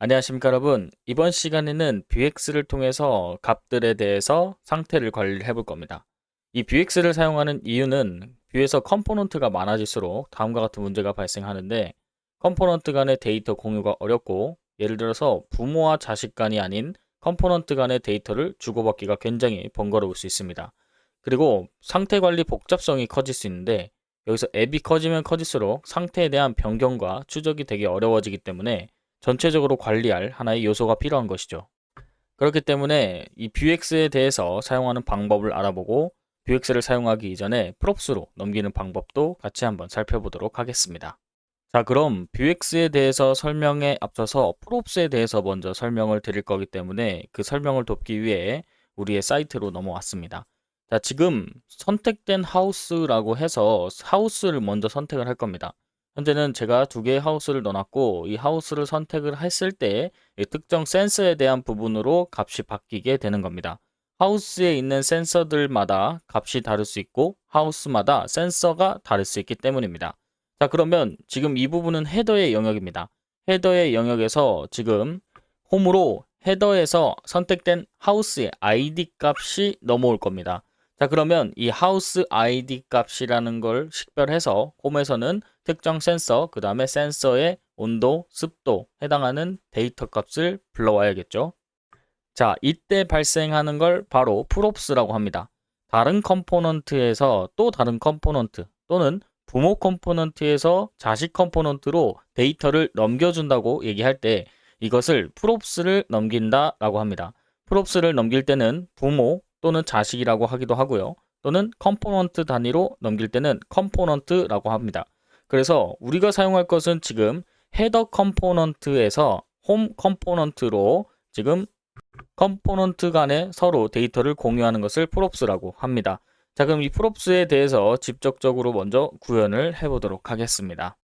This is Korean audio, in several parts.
안녕하십니까 여러분. 이번 시간에는 Vuex를 통해서 값들에 대해서 상태를 관리를 해볼 겁니다. 이 Vuex를 사용하는 이유는 뷰에서 컴포넌트가 많아질수록 다음과 같은 문제가 발생하는데, 컴포넌트 간의 데이터 공유가 어렵고, 예를 들어서 부모와 자식 간이 아닌 컴포넌트 간의 데이터를 주고받기가 굉장히 번거로울 수 있습니다. 그리고 상태 관리 복잡성이 커질 수 있는데, 여기서 앱이 커지면 커질수록 상태에 대한 변경과 추적이 되게 어려워지기 때문에 전체적으로 관리할 하나의 요소가 필요한 것이죠. 그렇기 때문에 이 Vuex에 대해서 사용하는 방법을 알아보고, Vuex를 사용하기 이전에 props로 넘기는 방법도 같이 한번 살펴보도록 하겠습니다. 자, 그럼 Vuex에 대해서 설명에 앞서서 props에 대해서 먼저 설명을 드릴 거기 때문에 그 설명을 돕기 위해 우리의 사이트로 넘어왔습니다. 자, 지금 선택된 하우스라고 해서 하우스를 먼저 선택을 할 겁니다. 현재는 제가 두 개의 하우스를 넣어놨고, 이 하우스를 선택을 했을 때 이 특정 센서에 대한 부분으로 값이 바뀌게 되는 겁니다. 하우스에 있는 센서들마다 값이 다를 수 있고, 하우스마다 센서가 다를 수 있기 때문입니다. 자, 그러면 지금 이 부분은 헤더의 영역입니다. 헤더의 영역에서 지금 홈으로 헤더에서 선택된 하우스의 ID 값이 넘어올 겁니다. 자, 그러면 이 하우스 ID 값이라는 걸 식별해서 홈에서는 특정 센서, 그 다음에 센서의 온도, 습도, 해당하는 데이터 값을 불러와야겠죠. 자, 이때 발생하는 걸 바로 props라고 합니다. 다른 컴포넌트에서 또 다른 컴포넌트 또는 부모 컴포넌트에서 자식 컴포넌트로 데이터를 넘겨준다고 얘기할 때 이것을 props를 넘긴다라고 합니다. props를 넘길 때는 부모 또는 자식이라고 하기도 하고요. 또는 컴포넌트 단위로 넘길 때는 컴포넌트라고 합니다. 그래서 우리가 사용할 것은 지금 헤더 컴포넌트에서 홈 컴포넌트로 지금 컴포넌트 간에 서로 데이터를 공유하는 것을 props라고 합니다. 자, 그럼 이 props에 대해서 직접적으로 먼저 구현을 해보도록 하겠습니다.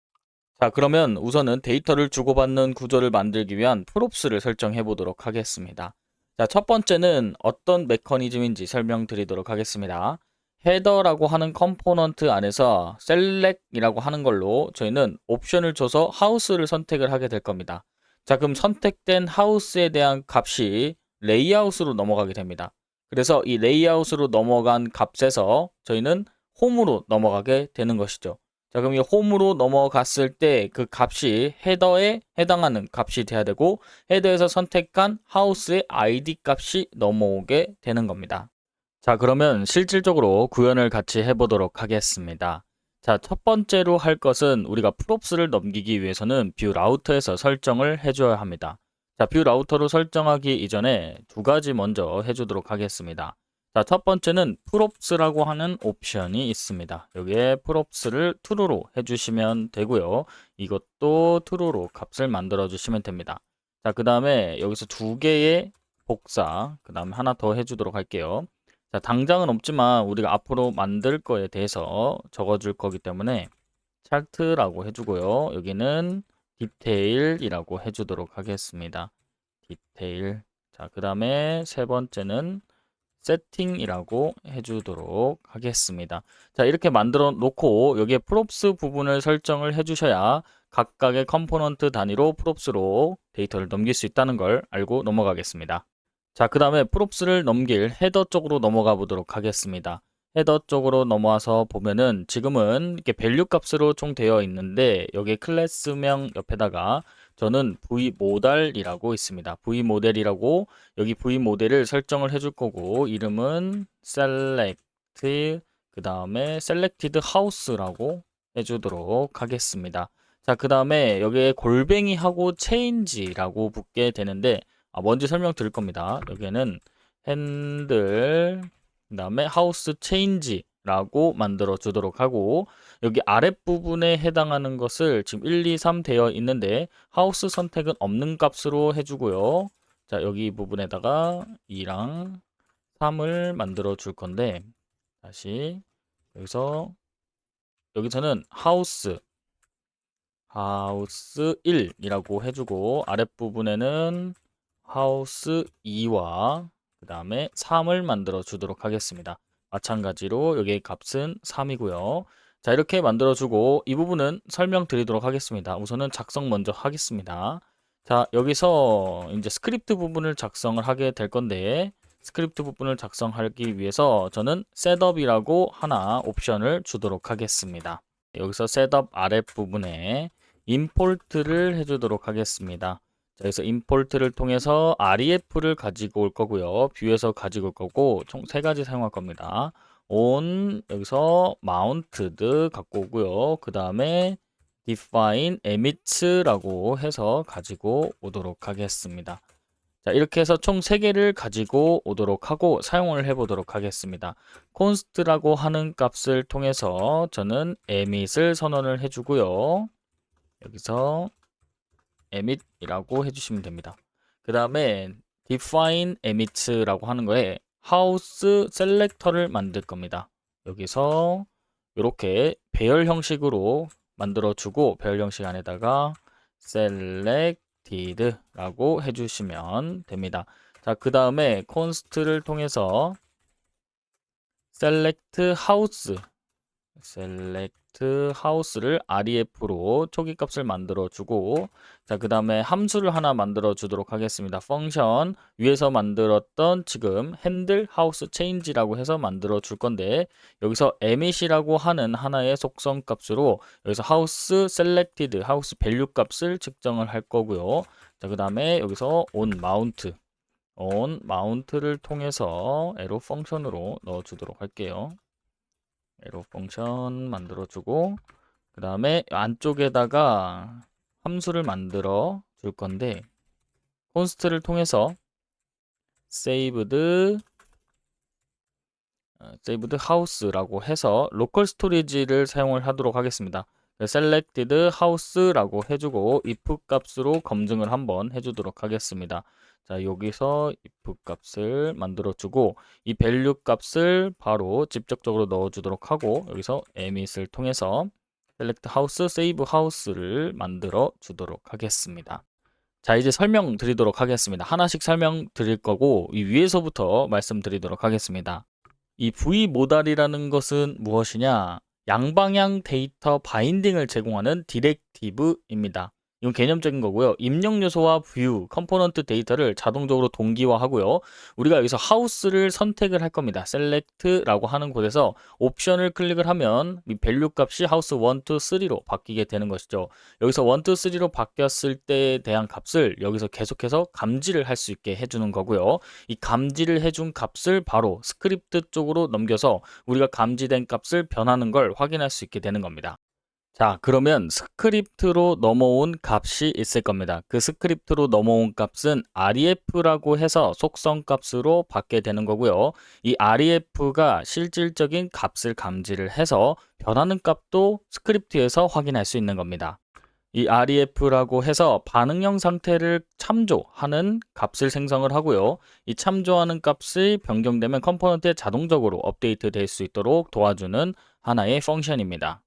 자, 그러면 우선은 데이터를 주고받는 구조를 만들기 위한 props를 설정해 보도록 하겠습니다. 자, 첫 번째는 어떤 메커니즘인지 설명드리도록 하겠습니다. 헤더라고 하는 컴포넌트 안에서 select이라고 하는 걸로 저희는 옵션을 줘서 하우스를 선택을 하게 될 겁니다. 자, 그럼 선택된 하우스에 대한 값이 레이아웃으로 넘어가게 됩니다. 그래서 이 레이아웃으로 넘어간 값에서 저희는 홈으로 넘어가게 되는 것이죠. 자, 그럼 이 홈으로 넘어갔을 때 그 값이 헤더에 해당하는 값이 돼야 되고, 헤더에서 선택한 하우스의 ID 값이 넘어오게 되는 겁니다. 자, 그러면 실질적으로 구현을 같이 해보도록 하겠습니다. 자, 첫 번째로 할 것은 우리가 props를 넘기기 위해서는 뷰 라우터에서 설정을 해줘야 합니다. 자, 뷰 라우터로 설정하기 이전에 두 가지 먼저 해주도록 하겠습니다. 자, 첫 번째는 props라고 하는 옵션이 있습니다. 여기에 props를 true로 해주시면 되고요. 이것도 true로 값을 만들어 주시면 됩니다. 자, 그 다음에 여기서 두 개의 복사, 그 다음에 하나 더 해주도록 할게요. 자, 당장은 없지만 우리가 앞으로 만들 거에 대해서 적어줄 거기 때문에 차트라고 해주고요. 여기는 디테일이라고 해주도록 하겠습니다. 디테일. 자, 그 다음에 세 번째는 세팅이라고 해주도록 하겠습니다. 자, 이렇게 만들어 놓고 여기에 props 부분을 설정을 해주셔야 각각의 컴포넌트 단위로 props로 데이터를 넘길 수 있다는 걸 알고 넘어가겠습니다. 자, 그 다음에 props를 넘길 헤더 쪽으로 넘어가 보도록 하겠습니다. 헤더 쪽으로 넘어와서 보면은 지금은 이렇게 밸류 값으로 총 되어 있는데 여기 클래스명 옆에다가 저는 v모델이라고 있습니다. v모델이라고 여기 v모델을 설정을 해줄 거고 이름은 select 그 다음에 selected house라고 해주도록 하겠습니다. 자, 그 다음에 여기에 골뱅이하고 change라고 붙게 되는데 뭔지 설명드릴 겁니다. 여기에는 핸들 그 다음에 하우스 체인지라고 만들어 주도록 하고 여기 아랫부분에 해당하는 것을 지금 1, 2, 3 되어 있는데 하우스 선택은 없는 값으로 해주고요. 자, 여기 부분에다가 2랑 3을 만들어 줄 건데 다시 여기서는 하우스 1이라고 해주고 아랫부분에는 하우스 2와 그 다음에 3을 만들어 주도록 하겠습니다. 마찬가지로 여기의 값은 3이고요. 자, 이렇게 만들어 주고 이 부분은 설명드리도록 하겠습니다. 우선은 작성 먼저 하겠습니다. 자, 여기서 이제 스크립트 부분을 작성을 하게 될 건데, 스크립트 부분을 작성하기 위해서 저는 셋업이라고 하나 옵션을 주도록 하겠습니다. 여기서 셋업 아랫부분에 임포트를 해주도록 하겠습니다. 자, 여기서 임포트를 통해서 ref를 가지고 올 거고요. 뷰에서 가지고 올 거고, 총 세 가지 사용할 겁니다. on, 여기서 mounted 갖고 오고요. 그 다음에 define emits라고 해서 가지고 오도록 하겠습니다. 자, 이렇게 해서 총 3개를 가지고 오도록 하고 사용을 해보도록 하겠습니다. const라고 하는 값을 통해서 저는 emit을 선언을 해주고요. 여기서 emit이라고 해주시면 됩니다. 그 다음에 define emits라고 하는 거에 house selector를 만들 겁니다. 여기서 이렇게 배열 형식으로 만들어주고 배열 형식 안에다가 selected라고 해주시면 됩니다. 자, 그 다음에 const를 통해서 select house를 ref로 초기 값을 만들어 주고, 자, 그 다음에 함수를 하나 만들어 주도록 하겠습니다. 펑션 위에서 만들었던 지금 handle house change라고 해서 만들어 줄 건데, 여기서 emit이라고 하는 하나의 속성 값으로 여기서 house selected house value 값을 측정을 할 거고요. 자, 그 다음에 여기서 on mount를 통해서 arrow 펑션으로 넣어 주도록 할게요. 에로 펑션 만들어주고, 그 다음에 안쪽에다가 함수를 만들어 줄 건데, const를 통해서 saved house라고 해서 로컬 스토리지를 사용을 하도록 하겠습니다. selected house라고 해주고 if 값으로 검증을 한번 해주도록 하겠습니다. 자, 여기서 if 값을 만들어 주고 이 value 값을 바로 직접적으로 넣어 주도록 하고, 여기서 emit을 통해서 select house, save house를 만들어 주도록 하겠습니다. 자, 이제 설명드리도록 하겠습니다. 하나씩 설명드릴 거고 이 위에서부터 말씀드리도록 하겠습니다. 이 vmodal이라는 것은 무엇이냐? 양방향 데이터 바인딩을 제공하는 디렉티브입니다. 이건 개념적인 거고요. 입력 요소와 뷰, 컴포넌트 데이터를 자동적으로 동기화하고요. 우리가 여기서 하우스를 선택을 할 겁니다. select라고 하는 곳에서 옵션을 클릭을 하면 이 밸류 값이 하우스 1, 2, 3로 바뀌게 되는 것이죠. 여기서 1, 2, 3로 바뀌었을 때에 대한 값을 여기서 계속해서 감지를 할 수 있게 해주는 거고요. 이 감지를 해준 값을 바로 스크립트 쪽으로 넘겨서 우리가 감지된 값을 변하는 걸 확인할 수 있게 되는 겁니다. 자, 그러면 스크립트로 넘어온 값이 있을 겁니다. 그 스크립트로 넘어온 값은 ref라고 해서 속성 값으로 받게 되는 거고요. 이 ref가 실질적인 값을 감지를 해서 변하는 값도 스크립트에서 확인할 수 있는 겁니다. 이 ref라고 해서 반응형 상태를 참조하는 값을 생성을 하고요. 이 참조하는 값이 변경되면 컴포넌트에 자동적으로 업데이트 될 수 있도록 도와주는 하나의 펑션입니다.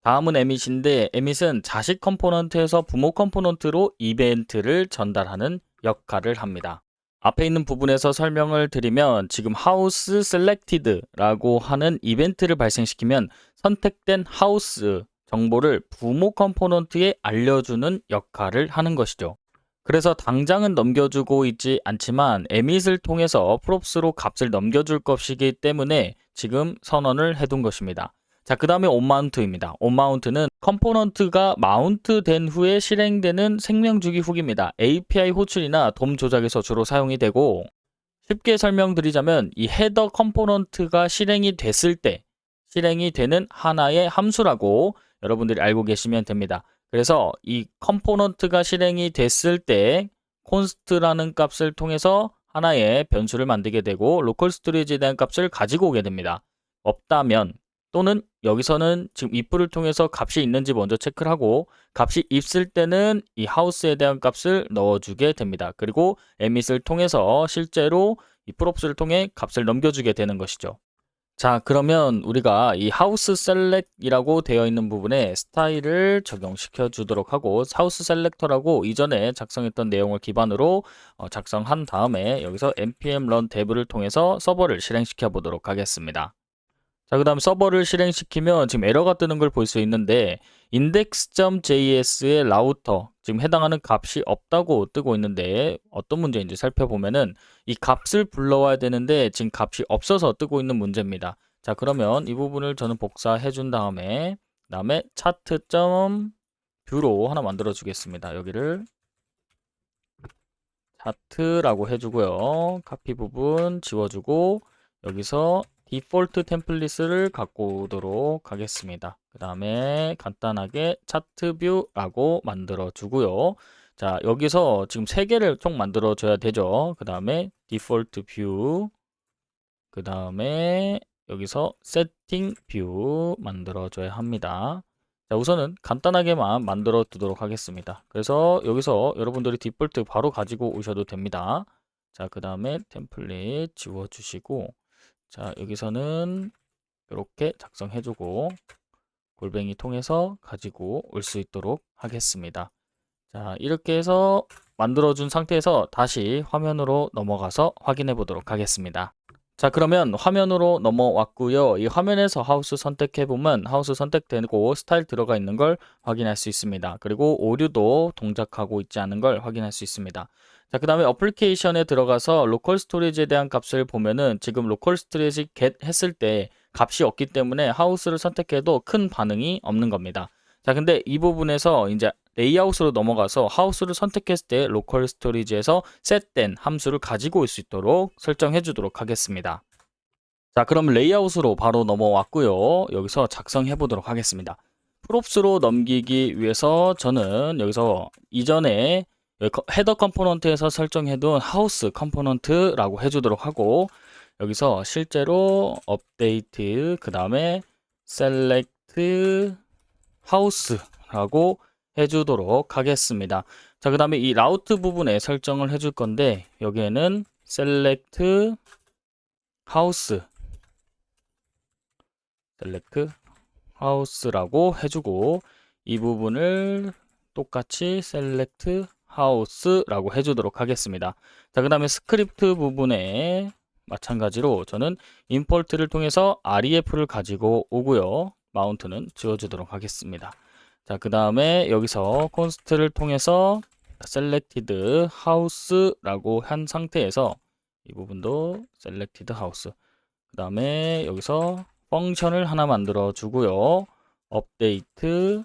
다음은 emit인데, emit은 자식 컴포넌트에서 부모 컴포넌트로 이벤트를 전달하는 역할을 합니다. 앞에 있는 부분에서 설명을 드리면 지금 house selected라고 하는 이벤트를 발생시키면 선택된 house 정보를 부모 컴포넌트에 알려주는 역할을 하는 것이죠. 그래서 당장은 넘겨주고 있지 않지만 emit을 통해서 props로 값을 넘겨줄 것이기 때문에 지금 선언을 해둔 것입니다. 자, 그 다음에 onMount입니다. onMount는 컴포넌트가 마운트 된 후에 실행되는 생명주기 후기입니다. API 호출이나 DOM 조작에서 주로 사용이 되고, 쉽게 설명드리자면 이 헤더 컴포넌트가 실행이 됐을 때 실행이 되는 하나의 함수라고 여러분들이 알고 계시면 됩니다. 그래서 이 컴포넌트가 실행이 됐을 때 const라는 값을 통해서 하나의 변수를 만들게 되고 로컬 스토리지에 대한 값을 가지고 오게 됩니다. 없다면, 또는 여기서는 지금 if를 통해서 값이 있는지 먼저 체크를 하고 값이 있을 때는 이 house에 대한 값을 넣어주게 됩니다. 그리고 emit을 통해서 실제로 이 props를 통해 값을 넘겨주게 되는 것이죠. 자, 그러면 우리가 이 house select이라고 되어 있는 부분에 스타일을 적용시켜 주도록 하고 house selector라고 이전에 작성했던 내용을 기반으로 작성한 다음에 여기서 npm run dev를 통해서 서버를 실행시켜 보도록 하겠습니다. 자, 그 다음 서버를 실행시키면 지금 에러가 뜨는 걸 볼 수 있는데 index.js의 라우터 지금 해당하는 값이 없다고 뜨고 있는데 어떤 문제인지 살펴보면은 이 값을 불러와야 되는데 지금 값이 없어서 뜨고 있는 문제입니다. 자, 그러면 이 부분을 저는 복사해 준 다음에 차트.뷰로 하나 만들어 주겠습니다. 여기를 차트라고 해주고요. 카피 부분 지워주고 여기서 디폴트 템플릿을 갖고 오도록 하겠습니다. 그 다음에 간단하게 차트 뷰라고 만들어 주고요. 자, 여기서 지금 3개를 총 만들어 줘야 되죠. 그 다음에 디폴트 뷰, 그 다음에 여기서 세팅 뷰 만들어 줘야 합니다. 자, 우선은 간단하게만 만들어 두도록 하겠습니다. 그래서 여기서 여러분들이 디폴트 바로 가지고 오셔도 됩니다. 자, 그 다음에 템플릿 지워 주시고, 자, 여기서는 이렇게 작성해주고 골뱅이 통해서 가지고 올 수 있도록 하겠습니다. 자, 이렇게 해서 만들어준 상태에서 다시 화면으로 넘어가서 확인해 보도록 하겠습니다. 자, 그러면 화면으로 넘어왔고요. 이 화면에서 하우스 선택해보면 하우스 선택되고 스타일 들어가 있는 걸 확인할 수 있습니다. 그리고 오류도 동작하고 있지 않은 걸 확인할 수 있습니다. 자, 그 다음에 어플리케이션에 들어가서 로컬 스토리지에 대한 값을 보면은 지금 로컬 스토리지 get 했을 때 값이 없기 때문에 하우스를 선택해도 큰 반응이 없는 겁니다. 자, 근데 이 부분에서 이제 레이아웃으로 넘어가서 하우스를 선택했을 때 로컬 스토리지에서 셋된 함수를 가지고 올 수 있도록 설정해 주도록 하겠습니다. 자, 그럼 레이아웃으로 바로 넘어왔고요. 여기서 작성해 보도록 하겠습니다. 프롭스로 넘기기 위해서 저는 여기서 이전에 헤더 컴포넌트에서 설정해둔 하우스 컴포넌트라고 해주도록 하고 여기서 실제로 업데이트 그 다음에 셀렉트 하우스라고 해주도록 하겠습니다. 자, 그 다음에 이 라우트 부분에 설정을 해줄 건데 여기에는 셀렉트 하우스 하우스라고 해주고 이 부분을 똑같이 셀렉트 하우스라고 해주도록 하겠습니다. 자, 그 다음에 스크립트 부분에 마찬가지로 저는 임포트를 통해서 ref를 가지고 오고요. 마운트는 지워주도록 하겠습니다. 자, 그 다음에 여기서 콘스트를 통해서 selected house라고 한 상태에서 이 부분도 selected house 그 다음에 여기서 펑션을 하나 만들어 주고요. 업데이트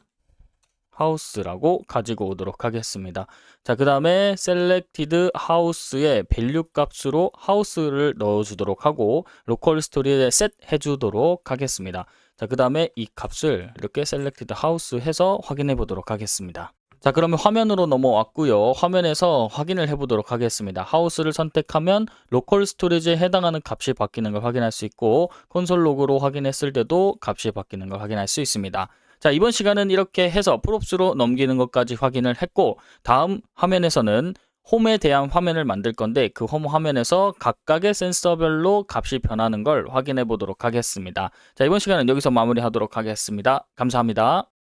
하우스라고 가지고 오도록 하겠습니다. 자, 그 다음에 selected house의 밸류 값으로 하우스를 넣어 주도록 하고 로컬 스토리에 셋 해주도록 하겠습니다. 자, 그 다음에 이 값을 이렇게 selected house 해서 확인해 보도록 하겠습니다. 자, 그러면 화면으로 넘어왔고요. 화면에서 확인을 해보도록 하겠습니다. 하우스를 선택하면 로컬 스토리지에 해당하는 값이 바뀌는 걸 확인할 수 있고 콘솔 로그로 확인했을 때도 값이 바뀌는 걸 확인할 수 있습니다. 자, 이번 시간은 이렇게 해서 프롭스로 넘기는 것까지 확인을 했고 다음 화면에서는 홈에 대한 화면을 만들 건데 그 홈 화면에서 각각의 센서별로 값이 변하는 걸 확인해 보도록 하겠습니다. 자, 이번 시간은 여기서 마무리하도록 하겠습니다. 감사합니다.